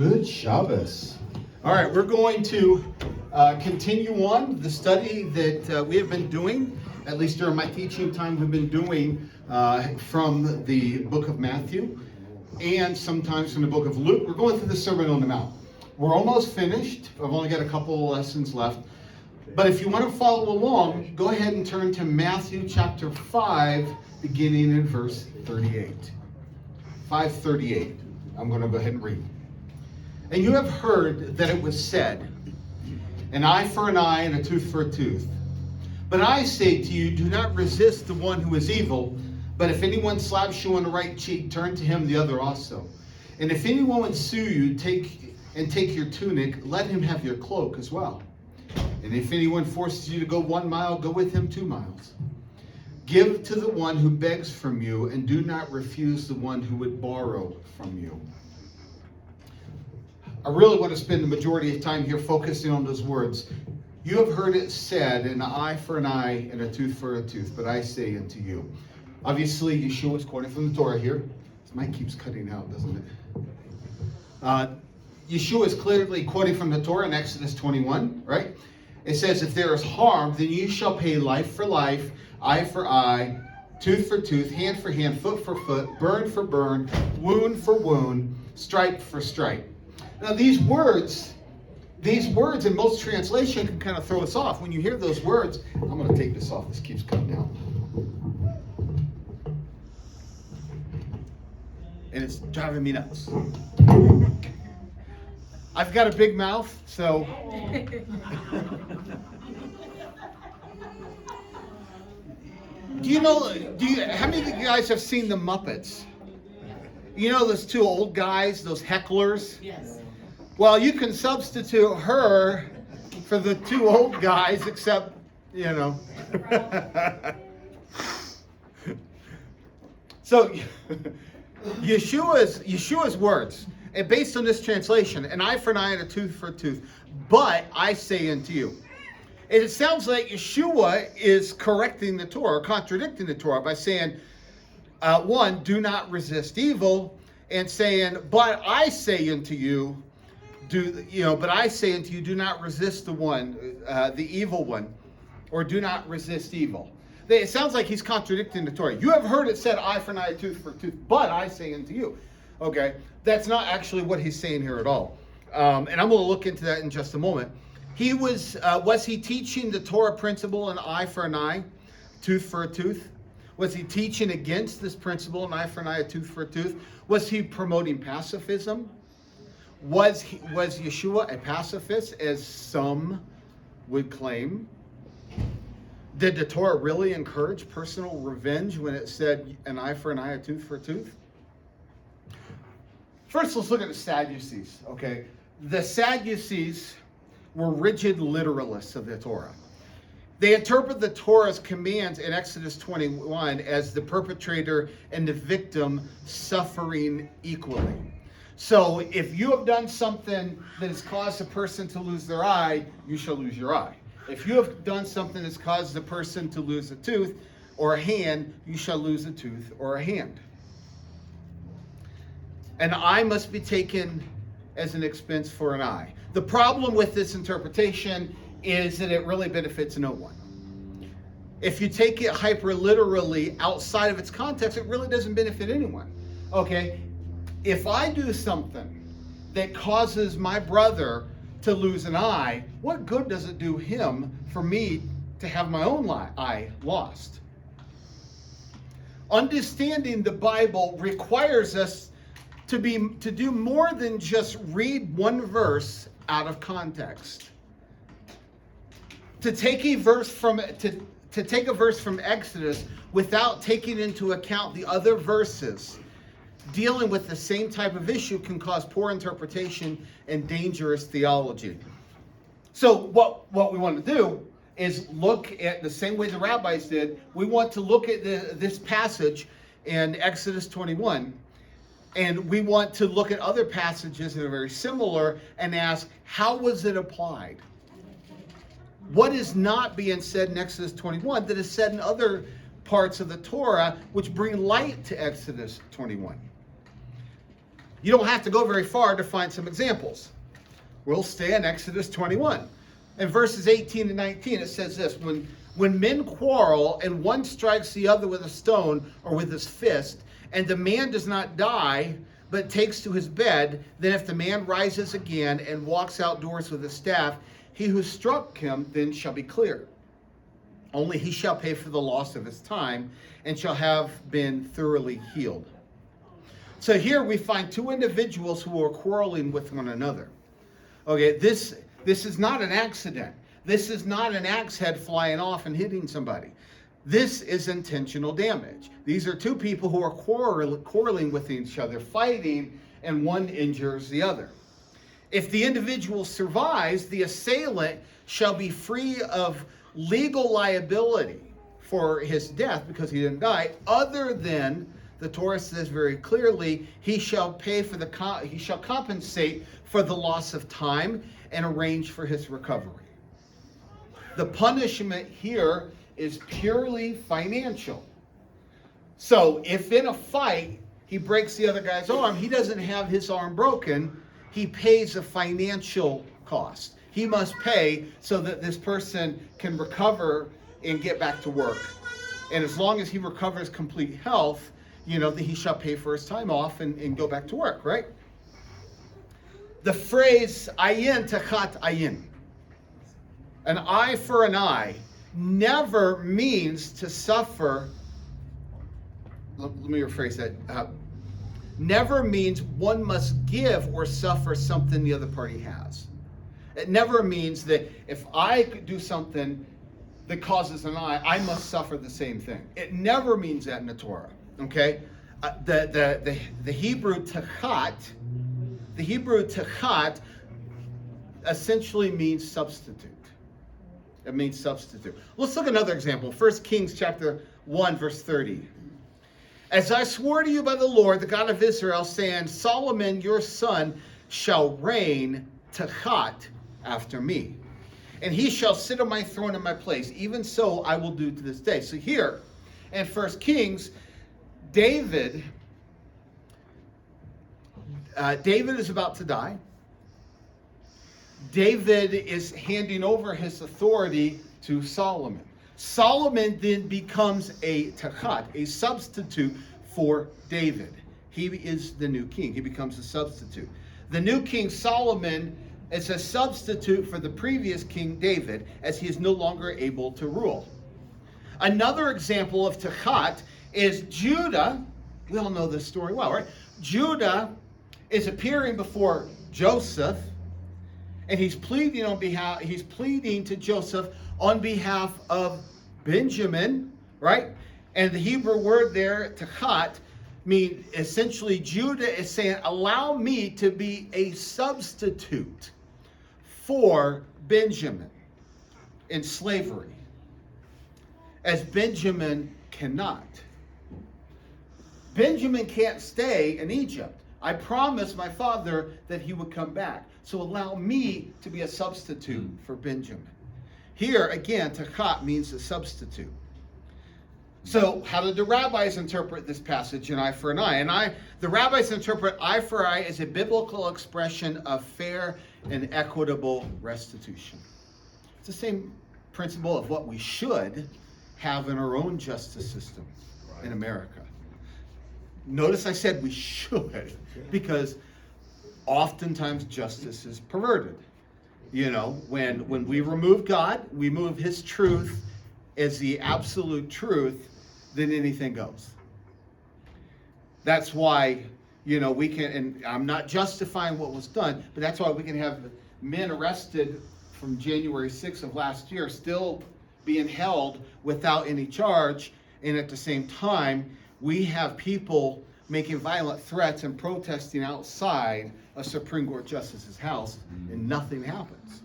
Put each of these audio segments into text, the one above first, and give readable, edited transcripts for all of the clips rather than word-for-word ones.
Good Shabbos. All right, we're going to continue on the study that we have been doing, at least during my teaching time, we've been doing from the book of Matthew and sometimes from the book of Luke. We're going through the Sermon on the Mount. We're almost finished. I've only got a couple of lessons left. But if you want to follow along, go ahead and turn to Matthew chapter 5, beginning in verse 38. 5:38. I'm going to go ahead and read. And you have heard that it was said, an eye for an eye and a tooth for a tooth. But I say to you, do not resist the one who is evil, but if anyone slaps you on the right cheek, turn to him the other also. And if anyone would sue you, take your tunic, let him have your cloak as well. And if anyone forces you to go 1 mile, go with him 2 miles. Give to the one who begs from you, and do not refuse the one who would borrow from you. I really want to spend the majority of time here focusing on those words. You have heard it said, an eye for an eye and a tooth for a tooth, but I say unto you. Obviously, Yeshua is quoting from the Torah here. This mic keeps cutting out, doesn't it? Yeshua is clearly quoting from the Torah in Exodus 21, right? It says, if there is harm, then you shall pay life for life, eye for eye, tooth for tooth, hand for hand, foot for foot, burn for burn, wound for wound, stripe for stripe. Now these words in most translation can kind of throw us off. When you hear those words, I'm going to take this off. This keeps cutting out. And it's driving me nuts. I've got a big mouth, so... How many of you guys have seen the Muppets? You know those two old guys, those hecklers? Yes. Well, you can substitute her for the two old guys, except, So, Yeshua's words, and based on this translation, an eye for an eye and a tooth for a tooth, but I say unto you. And it sounds like Yeshua is correcting the Torah, or contradicting the Torah by saying, one, do not resist evil, and saying, but I say unto you, do not resist the one, the evil one, or do not resist evil. It sounds like he's contradicting the Torah. You have heard it said, eye for an eye, tooth for a tooth, but I say unto you. Okay, that's not actually what he's saying here at all. And I'm going to look into that in just a moment. Was he teaching the Torah principle, an eye for an eye, tooth for a tooth? Was he teaching against this principle, an eye for an eye, a tooth for a tooth? Was he promoting pacifism? Was Yeshua a pacifist, as some would claim? Did the Torah really encourage personal revenge when it said an eye for an eye, a tooth for a tooth? First, let's look at the Sadducees, okay? The Sadducees were rigid literalists of the Torah. They interpret the Torah's commands in Exodus 21 as the perpetrator and the victim suffering equally. So if you have done something that has caused a person to lose their eye, you shall lose your eye. If you have done something that's caused a person to lose a tooth or a hand, you shall lose a tooth or a hand. An eye must be taken as an expense for an eye. The problem with this interpretation is that it really benefits no one. If you take it hyper literally outside of its context, it really doesn't benefit anyone. Okay? If I do something that causes my brother to lose an eye, what good does it do him for me to have my own eye lost? Understanding the Bible requires us to do more than just read one verse out of context. To take a verse from Exodus without taking into account the other verses dealing with the same type of issue can cause poor interpretation and dangerous theology. So what we want to do is look at the same way the rabbis did. We want to look at this passage in Exodus 21, and we want to look at other passages that are very similar and ask, how was it applied? What is not being said in Exodus 21 that is said in other parts of the Torah which bring light to Exodus 21? You don't have to go very far to find some examples. We'll stay in Exodus 21. In verses 18 and 19, it says this: when men quarrel and one strikes the other with a stone or with his fist, and the man does not die, but takes to his bed, then if the man rises again and walks outdoors with a staff, he who struck him then shall be clear. Only he shall pay for the loss of his time and shall have been thoroughly healed. So here we find two individuals who are quarreling with one another. Okay, this is not an accident. This is not an axe head flying off and hitting somebody. This is intentional damage. These are two people who are quarreling with each other, fighting, and one injures the other. If the individual survives, the assailant shall be free of legal liability for his death because he didn't die, other than, the Torah says very clearly, he shall compensate for the loss of time and arrange for his recovery. The punishment here is purely financial. So if in a fight he breaks the other guy's arm, he doesn't have his arm broken, he pays a financial cost. He must pay so that this person can recover and get back to work. And as long as he recovers complete health, that he shall pay for his time off and go back to work, right? The phrase ayin tachat ayin, an eye for an eye, never means to suffer. Let me rephrase that. Never means one must give or suffer something the other party has. It never means that if I do something that causes an eye, I must suffer the same thing. It never means that in the Torah. Okay, the Hebrew tachat essentially means substitute. It means substitute. Let's look at another example. 1 Kings chapter 1, verse 30. As I swore to you by the Lord, the God of Israel, saying, Solomon your son shall reign tachat after me, and he shall sit on my throne in my place. Even so I will do to this day. So here in 1 Kings, David is about to die. David is handing over his authority to Solomon. Solomon then becomes a tachat, a substitute for David. He is the new king. He becomes a substitute. The new king Solomon is a substitute for the previous king David, as he is no longer able to rule. Another example of tachat is Judah. We all know this story well, right? Judah is appearing before Joseph, and he's pleading to Joseph on behalf of Benjamin, right? And the Hebrew word there, tachat, means essentially Judah is saying, allow me to be a substitute for Benjamin in slavery, as Benjamin cannot. Benjamin can't stay in Egypt. I promised my father that he would come back. So allow me to be a substitute for Benjamin. Here, again, tachat means a substitute. So how did the rabbis interpret this passage, an eye for an eye? The rabbis interpret eye for eye as a biblical expression of fair and equitable restitution. It's the same principle of what we should have in our own justice system in America. Notice I said we should, because oftentimes justice is perverted. When we remove God, we move his truth as the absolute truth, then anything goes. That's why, we can, and I'm not justifying what was done, but that's why we can have men arrested from January 6th of last year still being held without any charge, and at the same time, we have people making violent threats and protesting outside a Supreme Court justice's house, and nothing happens.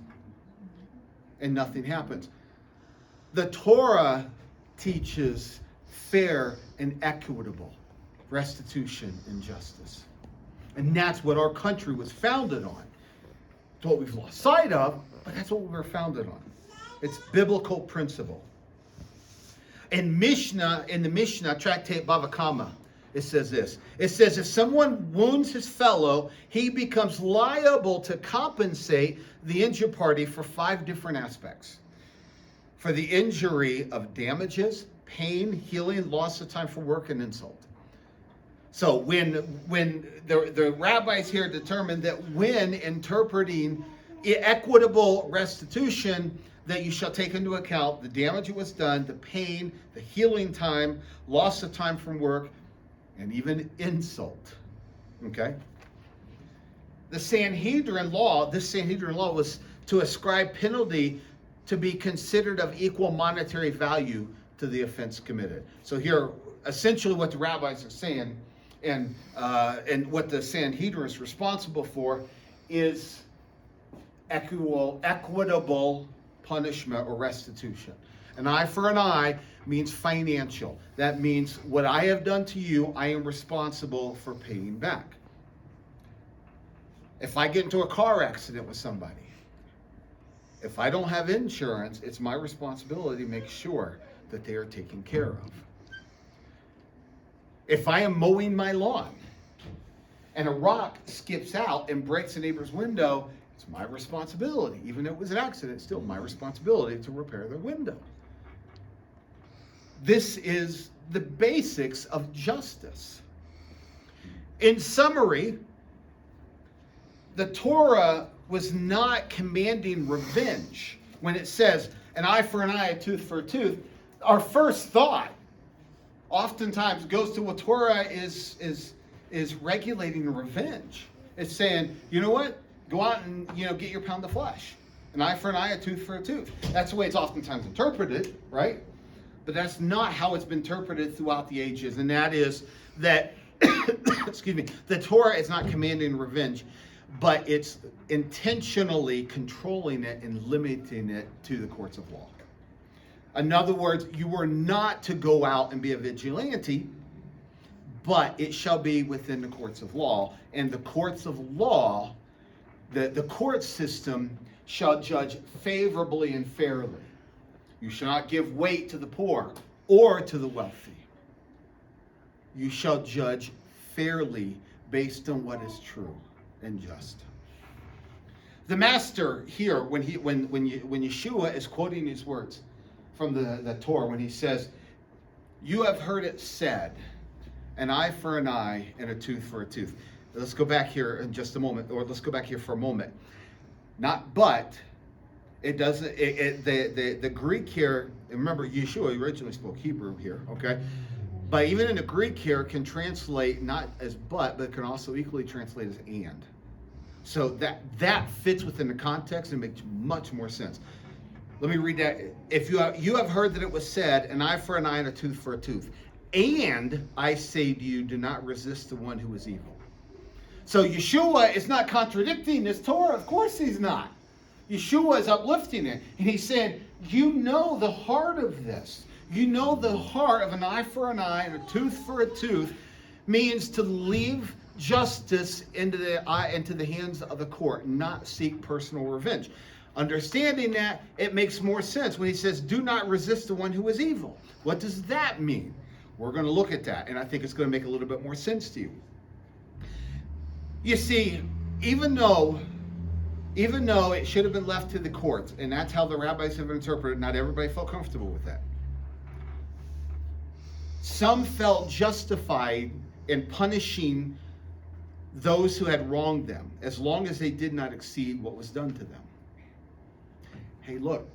The Torah teaches fair and equitable restitution and justice. And that's what our country was founded on. It's what we've lost sight of, but that's what we were founded on. It's biblical principle. In the Mishnah, tractate Bava Kama, it says this. It says, if someone wounds his fellow, he becomes liable to compensate the injured party for 5 different aspects. For the injury of damages, pain, healing, loss of time for work, and insult. So when the rabbis here determined that when interpreting equitable restitution, that you shall take into account the damage that was done, the pain, the healing time, loss of time from work, and even insult. Okay? This Sanhedrin law was to ascribe penalty to be considered of equal monetary value to the offense committed. So here, essentially what the rabbis are saying, and what the Sanhedrin is responsible for, is equitable punishment or restitution. An eye for an eye means financial. That means what I have done to you, I am responsible for paying back. If I get into a car accident with somebody, if I don't have insurance, it's my responsibility to make sure that they are taken care of. If I am mowing my lawn and a rock skips out and breaks a neighbor's window, it's my responsibility. Even though it was an accident, it's still my responsibility to repair their window. This is the basics of justice. In summary, the Torah was not commanding revenge. When it says an eye for an eye, a tooth for a tooth, our first thought oftentimes goes to what Torah is regulating revenge. It's saying, you know what? Go out and get your pound of flesh. An eye for an eye, a tooth for a tooth. That's the way it's oftentimes interpreted, right? But that's not how it's been interpreted throughout the ages. And that is that, excuse me, the Torah is not commanding revenge, but it's intentionally controlling it and limiting it to the courts of law. In other words, you are not to go out and be a vigilante, but it shall be within the courts of law. And the courts of law, the court system shall judge favorably and fairly. You shall not give weight to the poor or to the wealthy. You shall judge fairly based on what is true and just. The master here, when Yeshua is quoting these words from the Torah, when he says, "You have heard it said, an eye for an eye and a tooth for a tooth." Let's go back here in just a moment, or let's go back here for a moment. Not but, it doesn't, the Greek here, remember Yeshua originally spoke Hebrew here, okay? But even in the Greek here, can translate not as but can also equally translate as and. So that fits within the context and makes much more sense. Let me read that. If you have heard that it was said, an eye for an eye and a tooth for a tooth. And I say to you, do not resist the one who is evil. So Yeshua is not contradicting this Torah. Of course he's not. Yeshua is uplifting it. And he's saying, you know the heart of this. You know the heart of an eye for an eye and a tooth for a tooth means to leave justice into the hands of the court, not seek personal revenge. Understanding that, it makes more sense when he says, do not resist the one who is evil. What does that mean? We're going to look at that, and I think it's going to make a little bit more sense to you. You see, even though it should have been left to the courts, and that's how the rabbis have interpreted, not everybody felt comfortable with that. Some felt justified in punishing those who had wronged them, as long as they did not exceed what was done to them. Hey, look,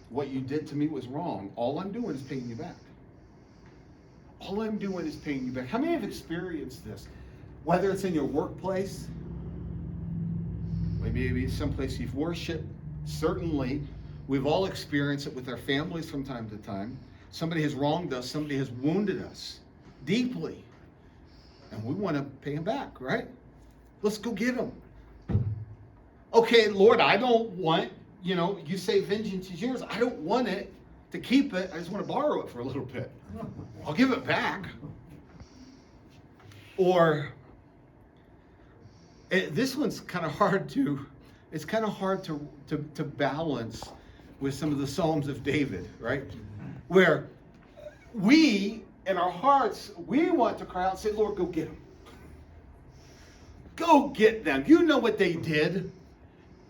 what you did to me was wrong. All I'm doing is paying you back. All I'm doing is paying you back. How many have experienced this? Whether it's in your workplace, maybe someplace you've worshiped, certainly we've all experienced it with our families from time to time. Somebody has wronged us, somebody has wounded us deeply, and we want to pay them back, right? Let's go get them. Okay, Lord, I don't want, you say vengeance is yours. I don't want it to keep it. I just want to borrow it for a little bit. I'll give it back. Or this one's kind of hard to balance with some of the Psalms of David, right? Where we in our hearts, we want to cry out and say, Lord, go get them. Go get them. You know what they did.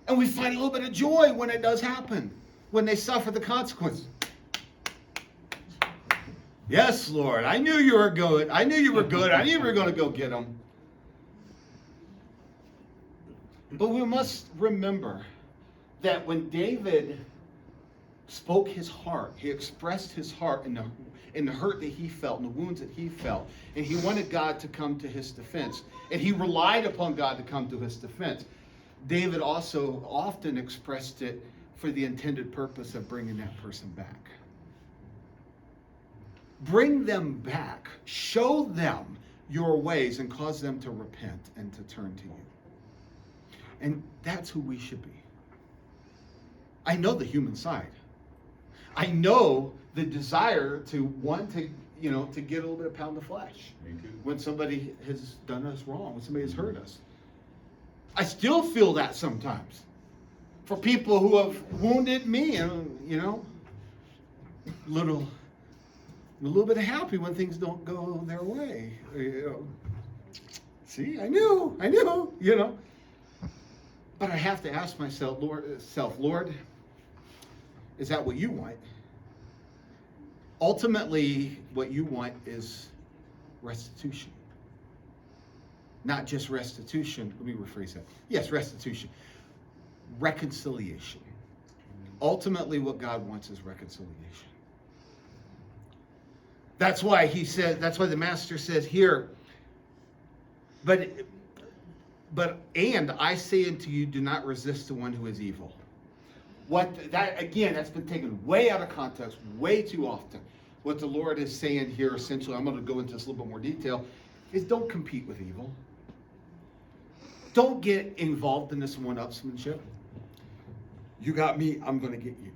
And we find a little bit of joy when it does happen, when they suffer the consequence. Yes, Lord, I knew you were good. I knew you were good. I knew you were going to go get them. But we must remember that when David spoke his heart, he expressed his heart in the hurt that he felt, and the wounds that he felt, and he wanted God to come to his defense, and he relied upon God to come to his defense. David also often expressed it for the intended purpose of bringing that person back. Bring them back. Show them your ways and cause them to repent and to turn to you. And that's who we should be. I know the human side. I know the desire to want to, to get a little bit of pound of flesh. Me too. When somebody has done us wrong, when somebody has hurt us. I still feel that sometimes. For people who have wounded me, a little bit happy when things don't go their way. See, I knew, But I have to ask myself, Lord, is that what you want? Ultimately, what you want is restitution. Not just restitution. Let me rephrase that. Yes, restitution. Reconciliation. Ultimately, what God wants is reconciliation. That's why the master says here, and I say unto you, do not resist the one who is evil. That's been taken way out of context, way too often. What the Lord is saying here, essentially, I'm going to go into this a little bit more detail, is don't compete with evil. Don't get involved in this one-upsmanship. You got me, I'm going to get you.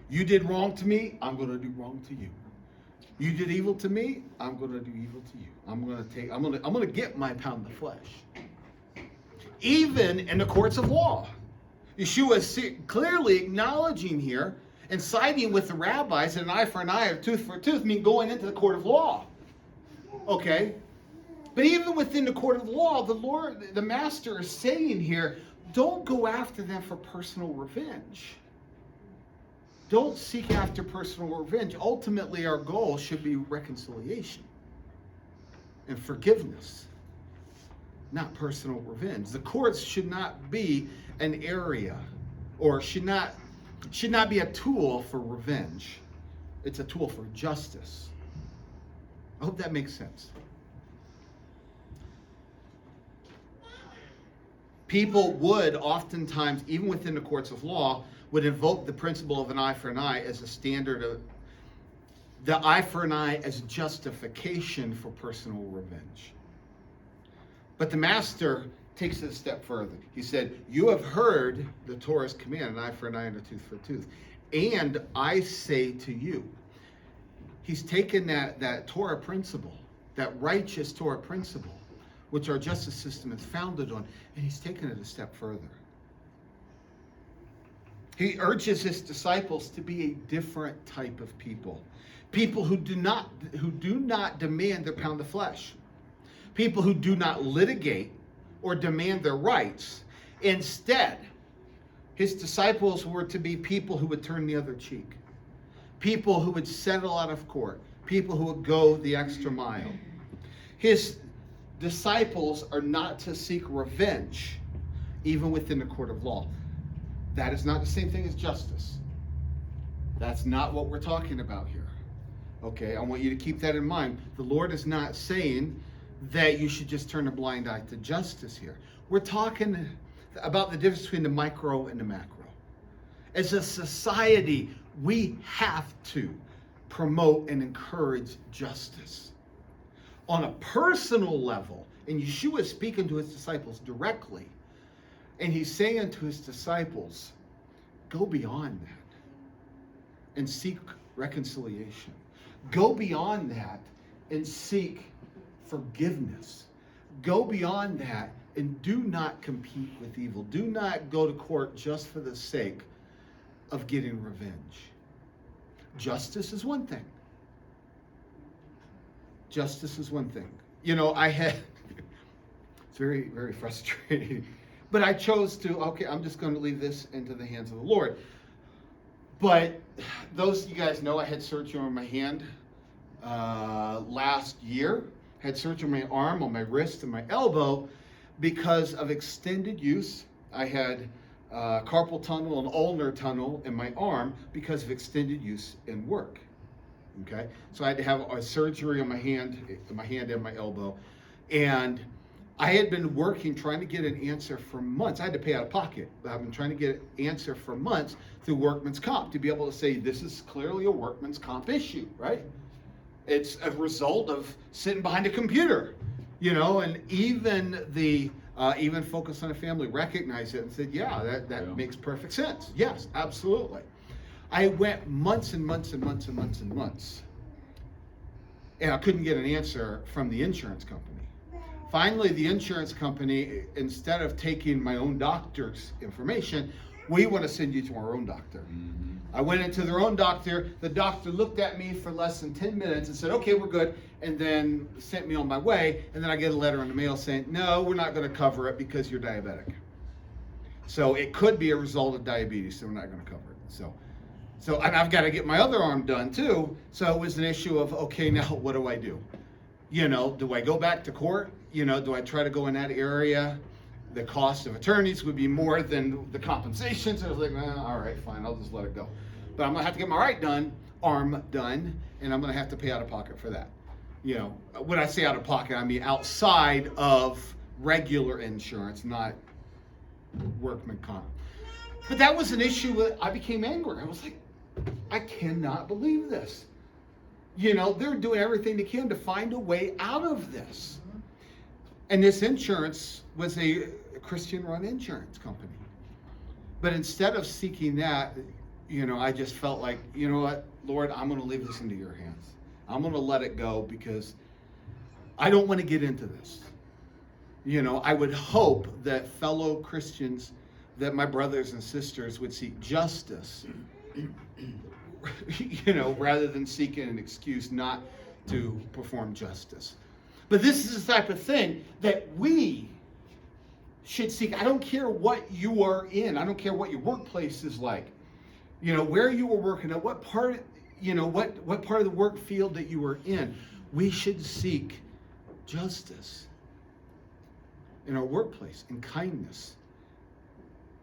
You did wrong to me, I'm going to do wrong to you. You did evil to me, I'm going to do evil to you. I'm going to get my pound of flesh. Even in the courts of law. Yeshua is clearly acknowledging here and siding with the rabbis that an eye for an eye or tooth for a tooth mean going into the court of law. Okay? But even within the court of law, the master is saying here, don't go after them for personal revenge. Don't seek after personal revenge. Ultimately, our goal should be reconciliation and forgiveness, not personal revenge. The courts should not be an area, or should not be a tool for revenge. It's a tool for justice. I hope that makes sense. People would oftentimes, even within the courts of law, would invoke the principle of an eye for an eye as a standard of the eye for an eye as justification for personal revenge. But the master takes it a step further. He said, you have heard the Torah's command, an eye for an eye and a tooth for a tooth. And I say to you, he's taken that Torah principle, that righteous Torah principle, which our justice system is founded on, and he's taken it a step further. He urges his disciples to be a different type of people. People who do not demand their pound of flesh. People who do not litigate or demand their rights. Instead, his disciples were to be people who would turn the other cheek. People who would settle out of court. People who would go the extra mile. His disciples are not to seek revenge, even within the court of law. That is not the same thing as justice. That's not what we're talking about here. Okay, I want you to keep that in mind. The Lord is not saying that you should just turn a blind eye to justice here. We're talking about the difference between the micro and the macro. As a society, we have to promote and encourage justice. On a personal level, and Yeshua is speaking to his disciples directly, and he's saying to his disciples, go beyond that and seek reconciliation. Go beyond that and seek forgiveness. Go beyond that and do not compete with evil. Do not go to court just for the sake of getting revenge. Justice is one thing. Justice is one thing. You know, I had, it's very, very frustrating. But I chose to, okay, I'm just going to leave this into the hands of the Lord. But those you guys know, I had surgery on my hand last year. Had surgery on my arm, on my wrist, and my elbow because of extended use. I had carpal tunnel and ulnar tunnel in my arm because of extended use in work. Okay, so I had to have a surgery on my hand and my elbow, and I had been working trying to get an answer for months. I had to pay out of pocket, but I've been trying to get an answer for months through workman's comp to be able to say this is clearly a workman's comp issue, right? It's a result of sitting behind a computer, you know, and even the even Focus on a Family recognized it and said, yeah, that makes perfect sense. Yes, absolutely. I went months and months and months and months and months, and I couldn't get an answer from the insurance company. Finally, the insurance company, instead of taking my own doctor's information, we want to send you to our own doctor. Mm-hmm. I went into their own doctor. The doctor looked at me for less than 10 minutes and said, okay, we're good, and then sent me on my way. And then I get a letter in the mail saying, no, we're not going to cover it because you're diabetic. So it could be a result of diabetes, so we're not going to cover it. So and I've got to get my other arm done too. So it was an issue of, okay, now what do I do? You know, do I go back to court? You know, do I try to go in that area? The cost of attorneys would be more than the compensation. So I was like, all right, fine, I'll just let it go. But I'm gonna have to get my arm done, and I'm gonna have to pay out of pocket for that. You know, when I say out of pocket, I mean outside of regular insurance, not workman comp. But that was an issue that I became angry. I was like, I cannot believe this. You know, they're doing everything they can to find a way out of this. And this insurance was a Christian-run insurance company. But instead of seeking that, you know, I just felt like, you know what, Lord, I'm going to leave this into your hands. I'm going to let it go because I don't want to get into this. You know, I would hope that fellow Christians, that my brothers and sisters would seek justice, you know, rather than seeking an excuse not to perform justice. But this is the type of thing that we should seek. I don't care what you are in. I don't care what your workplace is like. You know, where you are working at, what part, you know, what part of the work field that you are in. We should seek justice in our workplace, and kindness.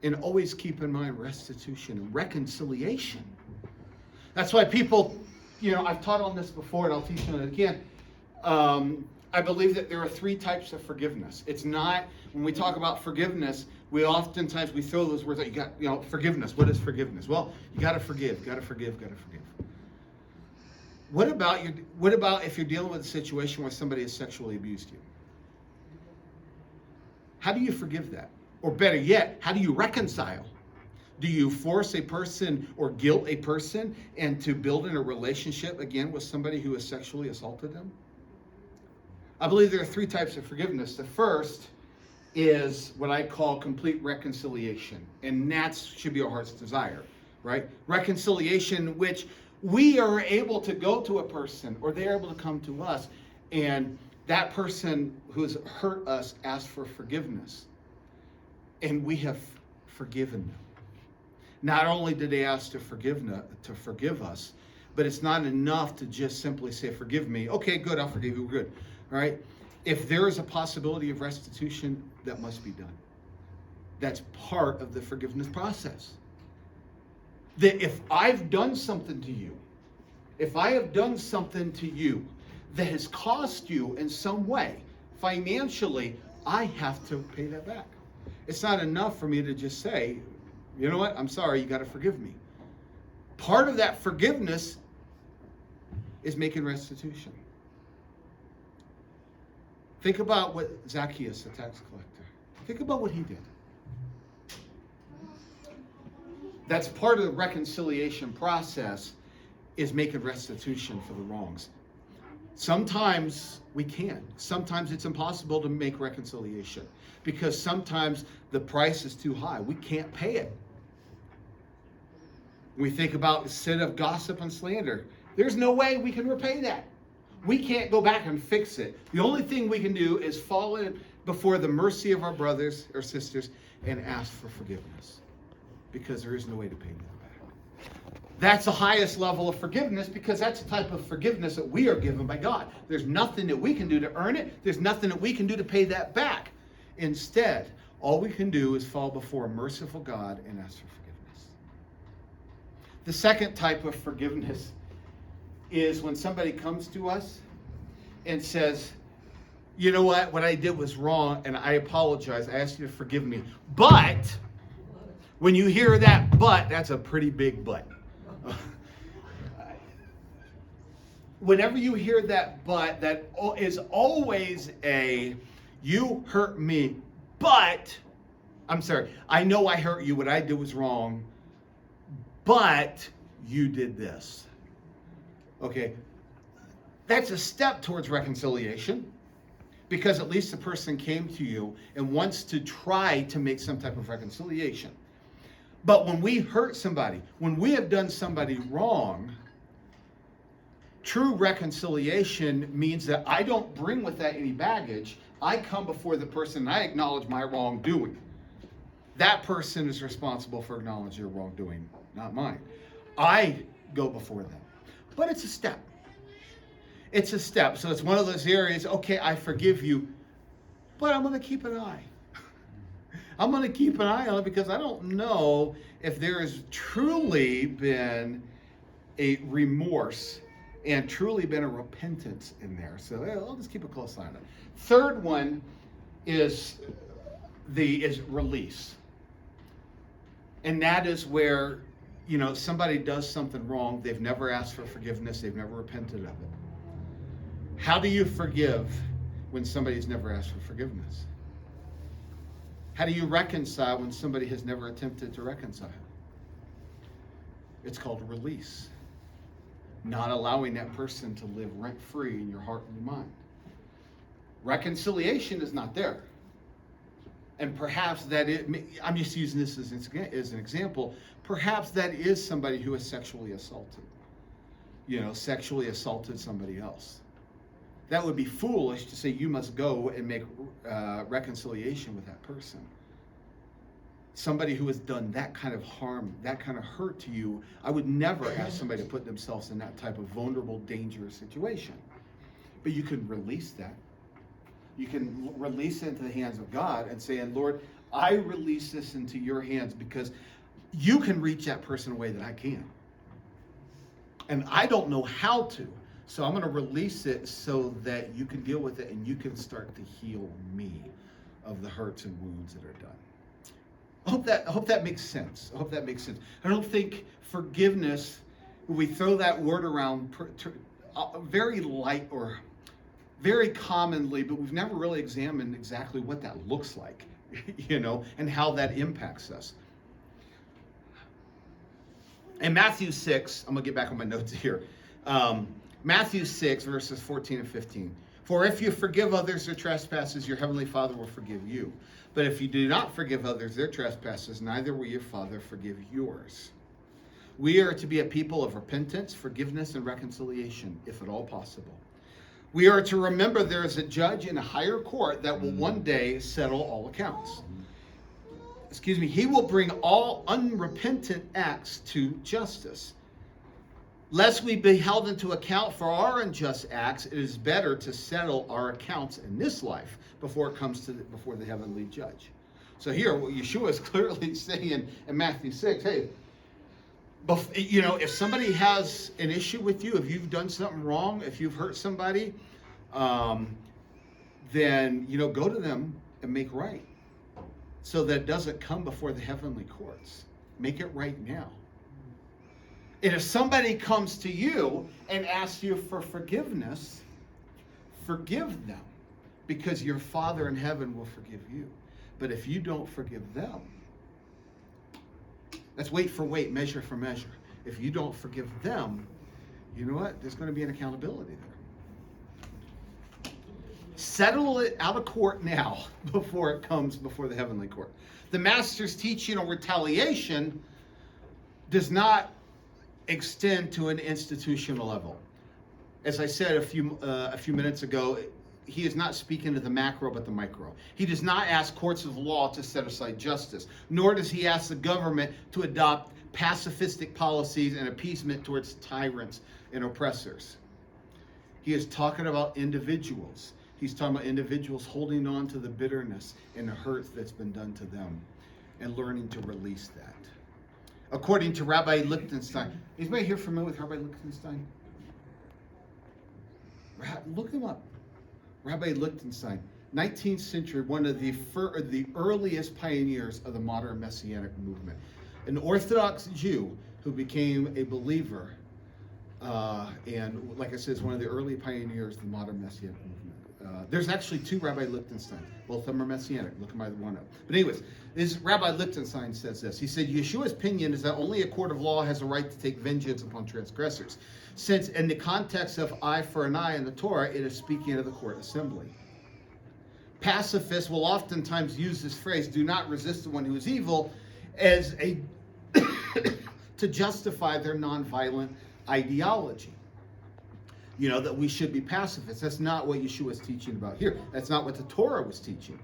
And always keep in mind restitution and reconciliation. That's why people, you know, I've taught on this before and I'll teach on it again. I believe that there are three types of forgiveness. It's not, when we talk about forgiveness, we throw those words out. You got, you know, forgiveness. What is forgiveness? Well, you got to forgive, got to forgive, got to forgive. What about if you're dealing with a situation where somebody has sexually abused you? How do you forgive that? Or better yet, how do you reconcile? Do you force a person or guilt a person into building a relationship again with somebody who has sexually assaulted them? I believe there are three types of forgiveness. The first is what I call complete reconciliation, and that should be our heart's desire, right? Reconciliation, which we are able to go to a person, or they're able to come to us, and that person who has hurt us asks for forgiveness, and we have forgiven them. Not only did they ask to forgive us, but it's not enough to just simply say, forgive me. Okay, good, I'll forgive you, we're good. All right? If there is a possibility of restitution, that must be done. That's part of the forgiveness process. That if I've done something to you, if I have done something to you that has cost you in some way, financially, I have to pay that back. It's not enough for me to just say, you know what, I'm sorry, you got to forgive me. Part of that forgiveness is making restitution. Think about what Zacchaeus, the tax collector, think about what he did. That's part of the reconciliation process, is making restitution for the wrongs. Sometimes we can't. Sometimes it's impossible to make reconciliation because sometimes the price is too high. We can't pay it. We think about the sin of gossip and slander. There's no way we can repay that. We can't go back and fix it. The only thing we can do is fall in before the mercy of our brothers or sisters and ask for forgiveness, because there is no way to pay them back. That's the highest level of forgiveness, because that's the type of forgiveness that we are given by God. There's nothing that we can do to earn it. There's nothing that we can do to pay that back. Instead, all we can do is fall before a merciful God and ask for forgiveness. The second type of forgiveness is when somebody comes to us and says, you know what I did was wrong, and I apologize. I ask you to forgive me. But, when you hear that but, that's a pretty big but. Whenever you hear that but, that is always a, you hurt me, but, I'm sorry, I know I hurt you, what I did was wrong, but you did this. Okay, that's a step towards reconciliation, because at least the person came to you and wants to try to make some type of reconciliation. But when we hurt somebody, when we have done somebody wrong, true reconciliation means that I don't bring with that any baggage. I come before the person and I acknowledge my wrongdoing. That person is responsible for acknowledging your wrongdoing, not mine. I go before them. But it's a step. It's a step. So it's one of those areas, okay, I forgive you, but I'm going to keep an eye. I'm going to keep an eye on it, because I don't know if there has truly been a remorse and truly been a repentance in there. So I'll just keep a close eye on it. Third one is release. And that is where, somebody does something wrong. They've never asked for forgiveness. They've never repented of it. How do you forgive when somebody's never asked for forgiveness? How do you reconcile when somebody has never attempted to reconcile? It's called release. Not allowing that person to live rent-free in your heart and your mind. Reconciliation is not there. And perhaps I'm just using this as an example, perhaps that is somebody who is sexually assaulted. Sexually assaulted somebody else. That would be foolish to say you must go and make reconciliation with that person. Somebody who has done that kind of harm, that kind of hurt to you, I would never ask somebody to put themselves in that type of vulnerable, dangerous situation. But you can release that. You can release it into the hands of God and say, and Lord, I release this into your hands, because you can reach that person in a way that I can't. And I don't know how to. So I'm going to release it so that you can deal with it and you can start to heal me of the hurts and wounds that are done. I hope that makes sense. I don't think forgiveness, we throw that word around very light or very commonly, but we've never really examined exactly what that looks like, and how that impacts us. In Matthew 6, I'm going to get back on my notes here. Matthew 6, verses 14 and 15. For if you forgive others their trespasses, your heavenly Father will forgive you. But if you do not forgive others their trespasses, neither will your Father forgive yours. We are to be a people of repentance, forgiveness, and reconciliation, if at all possible. We are to remember there is a judge in a higher court that will one day settle all accounts. He will bring all unrepentant acts to justice. Lest we be held into account for our unjust acts, it is better to settle our accounts in this life before it comes before the heavenly judge. So here, what Yeshua is clearly saying in Matthew 6, hey, if somebody has an issue with you, if you've done something wrong, if you've hurt somebody, then, go to them and make right. So that it doesn't come before the heavenly courts. Make it right now. And if somebody comes to you and asks you for forgiveness, forgive them, because your Father in heaven will forgive you. But if you don't forgive them, that's weight for weight, measure for measure. If you don't forgive them, you know what? There's going to be an accountability there. Settle it out of court now before it comes before the heavenly court. The Master's teaching on retaliation does not extend to an institutional level. As I said a few minutes ago, he is not speaking to the macro but the micro. He does not ask courts of law to set aside justice, nor does he ask the government to adopt pacifistic policies and appeasement towards tyrants and oppressors. He is talking about individuals. He's talking about individuals holding on to the bitterness and the hurt that's been done to them and learning to release that. According to Rabbi Lichtenstein, is anybody here familiar with Rabbi Lichtenstein? Look him up. Rabbi Lichtenstein, 19th century, one of the earliest pioneers of the modern Messianic movement. An Orthodox Jew who became a believer, and like I said, is one of the early pioneers of the modern Messianic movement. There's actually two Rabbi Lichtenstein. Both of them are Messianic. Look them either one up. But anyways, this Rabbi Lichtenstein says this. He said, Yeshua's opinion is that only a court of law has a right to take vengeance upon transgressors, since in the context of eye for an eye in the Torah, it is speaking of the court assembly. Pacifists will oftentimes use this phrase, do not resist the one who is evil, as a to justify their nonviolent ideology. You know, that we should be pacifists. That's not what Yeshua is teaching about here. That's not what the Torah was teaching.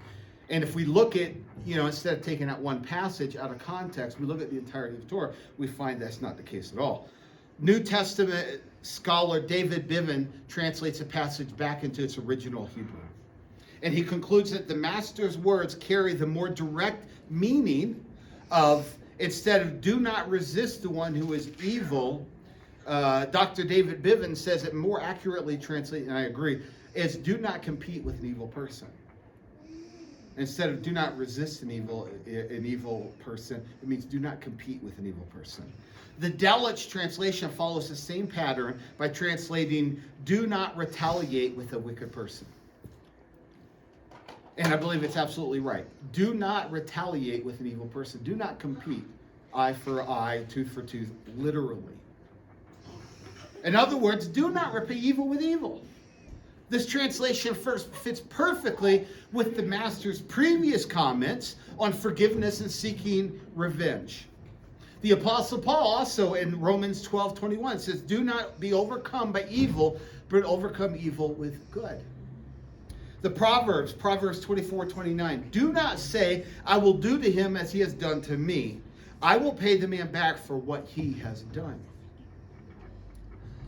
And if we look at, instead of taking out one passage out of context, we look at the entirety of the Torah, we find that's not the case at all. New Testament scholar David Biven translates a passage back into its original Hebrew. And he concludes that the master's words carry the more direct meaning of, instead of do not resist the one who is evil, Dr. David Biven says it more accurately translated, and I agree, is do not compete with an evil person. Instead of do not resist an evil person, it means do not compete with an evil person. The Delitzsch translation follows the same pattern by translating do not retaliate with a wicked person. And I believe it's absolutely right. Do not retaliate with an evil person. Do not compete eye for eye, tooth for tooth, literally. In other words, do not repay evil with evil. This translation first fits perfectly with the Master's previous comments on forgiveness and seeking revenge. The Apostle Paul also in Romans 12:21 says, do not be overcome by evil, but overcome evil with good. The Proverbs 24:29, do not say, I will do to him as he has done to me. I will pay the man back for what he has done.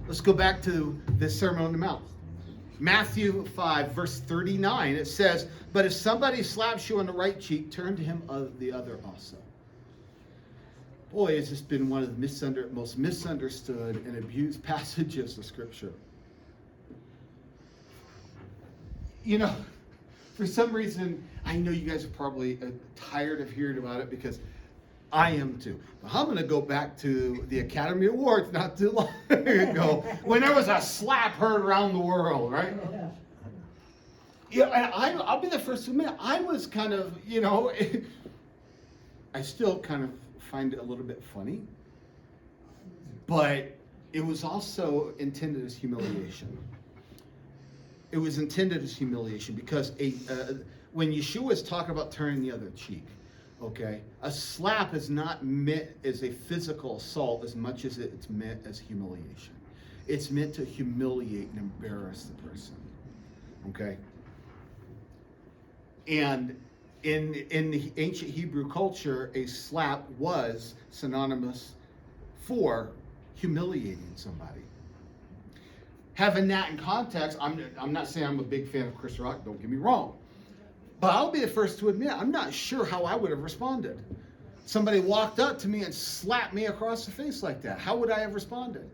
Let's go back to the Sermon on the Mount. Matthew 5, verse 39, it says, but if somebody slaps you on the right cheek, turn to him the other also. Boy, has this been one of the most misunderstood and abused passages of Scripture. For some reason, I know you guys are probably tired of hearing about it because I am too. But I'm going to go back to the Academy Awards not too long ago when there was a slap heard around the world, right? Yeah, and I'll be the first to admit, I was kind of, I still kind of find it a little bit funny, but it was also intended as humiliation. It was intended as humiliation because when Yeshua is talking about turning the other cheek, okay, a slap is not meant as a physical assault as much as it's meant as humiliation. It's meant to humiliate and embarrass the person, okay? And in the ancient Hebrew culture, a slap was synonymous for humiliating somebody. Having that in context, I'm not saying I'm a big fan of Chris Rock, don't get me wrong. But I'll be the first to admit, I'm not sure how I would have responded. Somebody walked up to me and slapped me across the face like that. How would I have responded?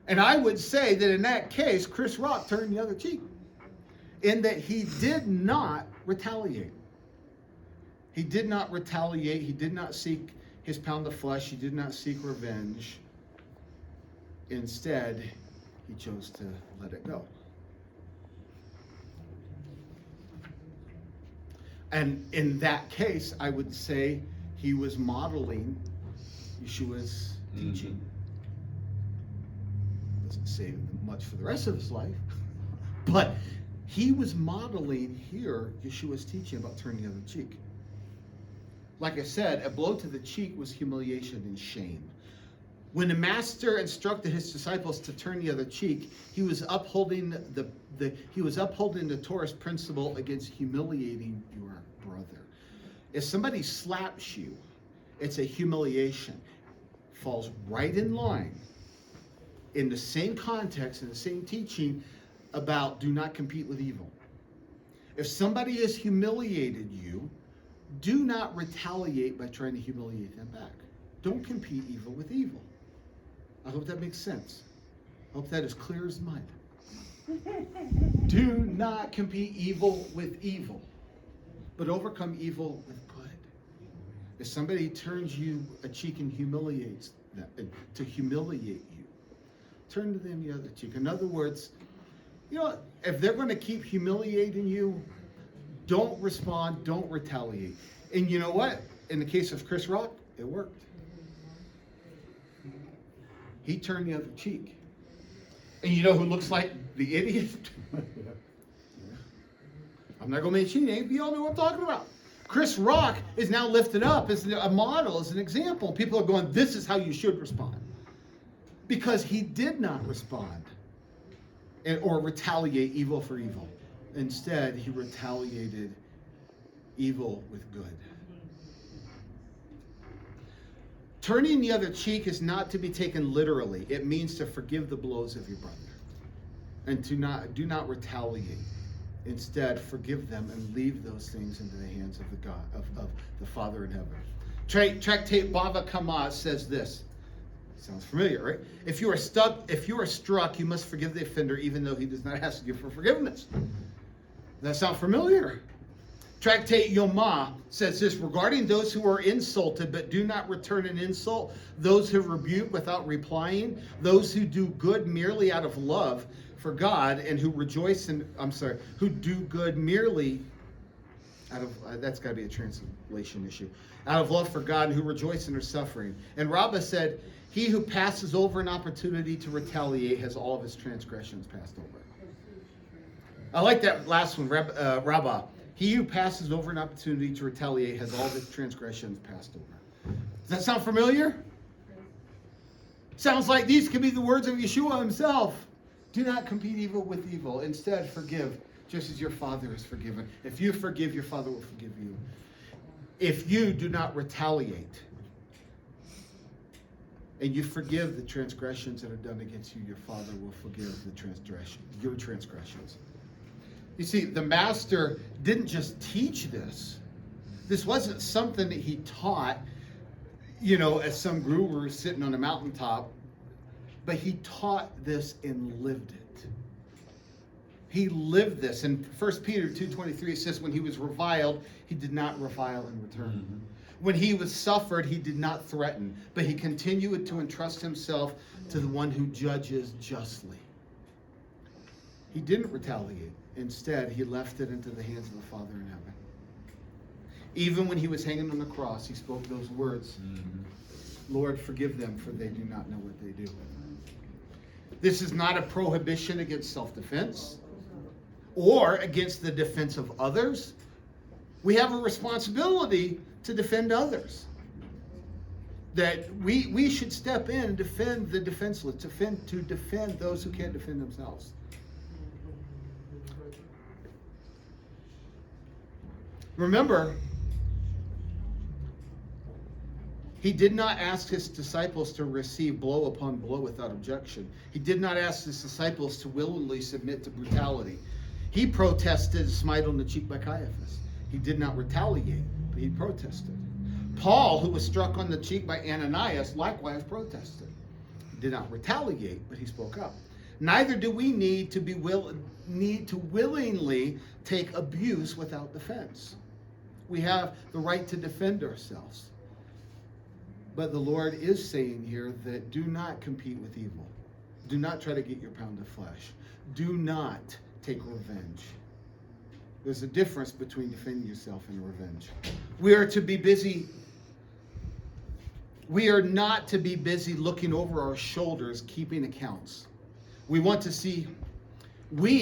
And I would say that in that case, Chris Rock turned the other cheek, in that he did not retaliate. He did not retaliate. He did not seek his pound of flesh. He did not seek revenge. Instead, he chose to let it go. And in that case, I would say he was modeling Yeshua's teaching. Doesn't say much for the rest of his life, but he was modeling here Yeshua's teaching about turning the other cheek. Like I said, a blow to the cheek was humiliation and shame. When the master instructed his disciples to turn the other cheek, he was upholding the Torah's principle against humiliating your brother. If somebody slaps you, it's a humiliation. Falls right in line in the same context, in the same teaching about do not compete with evil. If somebody has humiliated you, do not retaliate by trying to humiliate them back. Don't compete evil with evil. I hope that makes sense. I hope that is clear as mud. Do not compete evil with evil, but overcome evil with good. If somebody turns you a cheek and humiliates them, to humiliate you, turn to them the other cheek. In other words, if they're going to keep humiliating you, don't respond, don't retaliate. And you know what? In the case of Chris Rock, it worked. He turned the other cheek. And you know who looks like the idiot? I'm not going to mention names, but you all know what I'm talking about. Chris Rock is now lifted up as a model, as an example. People are going, this is how you should respond. Because he did not respond or retaliate evil for evil. Instead, he retaliated evil with good. Turning the other cheek is not to be taken literally. It means to forgive the blows of your brother. And do not retaliate. Instead, forgive them and leave those things into the hands of the Father in heaven. Tractate Bava Kama says this. Sounds familiar, right? If you are struck, you must forgive the offender, even though he does not ask you for forgiveness. Does that sound familiar? Tractate Yoma says this: regarding those who are insulted but do not return an insult, those who rebuke without replying, those who do good merely out of love for God, and who who do good merely out of, that's got to be a translation issue, out of love for God, and who rejoice in their suffering. And Rabbah said, he who passes over an opportunity to retaliate has all of his transgressions passed over. I like that last one, Rabbah. He who passes over an opportunity to retaliate has all of his transgressions passed over. Does that sound familiar? Sounds like these could be the words of Yeshua himself. Do not compete evil with evil. Instead, forgive, just as your Father is forgiven. If you forgive, your Father will forgive you. If you do not retaliate, and you forgive the transgressions that are done against you, your Father will forgive your transgressions. You see, the Master didn't just teach this. This wasn't something that he taught, as some guru sitting on a mountaintop, but he taught this and lived it. He lived this. In 1 Peter 2:23, it says, when he was reviled, he did not revile in return. Mm-hmm. When he was suffered, he did not threaten, but he continued to entrust himself to the one who judges justly. He didn't retaliate. Instead, he left it into the hands of the Father in heaven. Even when he was hanging on the cross, he spoke those words, Lord, forgive them, for they do not know what they do. This is not a prohibition against self-defense or against the defense of others. We have a responsibility to defend others. That we should step in and defend the defenseless, to defend those who can't defend themselves. Remember, he did not ask his disciples to receive blow upon blow without objection. He did not ask his disciples to willingly submit to brutality. He protested a smite on the cheek by Caiaphas. He did not retaliate, but he protested. Paul, who was struck on the cheek by Ananias, likewise protested. He did not retaliate, but he spoke up. Neither do we need to willingly take abuse without defense. We have the right to defend ourselves. But the Lord is saying here that do not compete with evil. Do not try to get your pound of flesh. Do not take revenge. There's a difference between defending yourself and revenge. We are not to be busy looking over our shoulders, keeping accounts. We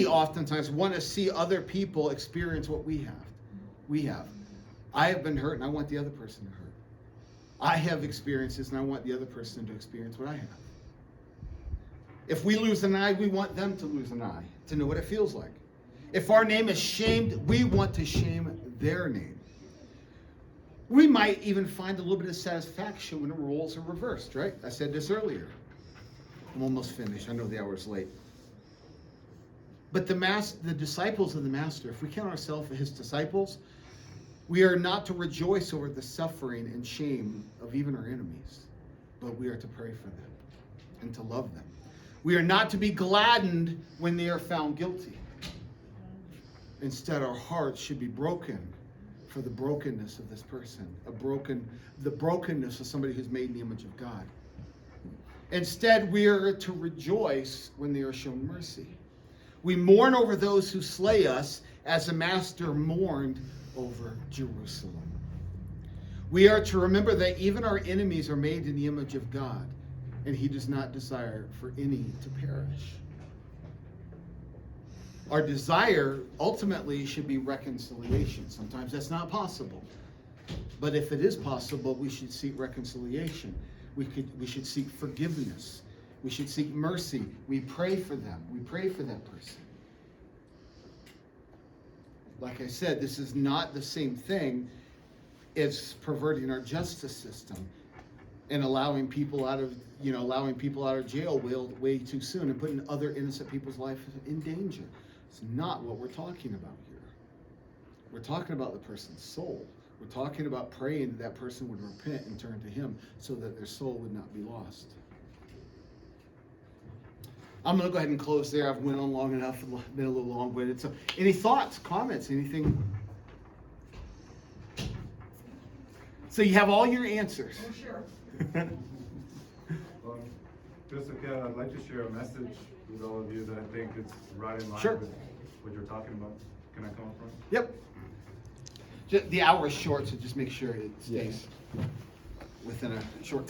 oftentimes want to see other people experience what we have. I have been hurt and I want the other person to hurt. I have experiences, and I want the other person to experience what I have. If we lose an eye, we want them to lose an eye, to know what it feels like. If our name is shamed, we want to shame their name. We might even find a little bit of satisfaction when the roles are reversed, right? I said this earlier. I'm almost finished. I know the hour's late. But the disciples of the Master, if we count ourselves as his disciples, we are not to rejoice over the suffering and shame of even our enemies, but we are to pray for them and to love them. We are not to be gladdened when they are found guilty. Instead, our hearts should be broken for the brokenness of this person, the brokenness of somebody who's made in the image of God. Instead, we are to rejoice when they are shown mercy. We mourn over those who slay us as the Master mourned over Jerusalem. We are to remember that even our enemies are made in the image of God, and he does not desire for any to perish. Our desire ultimately should be reconciliation. Sometimes that's not possible. But if it is possible, we should seek reconciliation. We should seek forgiveness. We should seek mercy. We pray for them. We pray for that person. Like I said, this is not the same thing as perverting our justice system and allowing people out of jail way too soon and putting other innocent people's lives in danger. It's not what we're talking about here. We're talking about the person's soul. We're talking about praying that person would repent and turn to him so that their soul would not be lost. I'm going to go ahead and close there. I've went on long enough, been a little long-winded. So, any thoughts, comments, anything? So you have all your answers. Oh, sure. Well, just again, I'd like to share a message with all of you that I think is right in line Sure. with what you're talking about. Can I come up front? Yep. The hour is short, so just make sure it stays within a short time.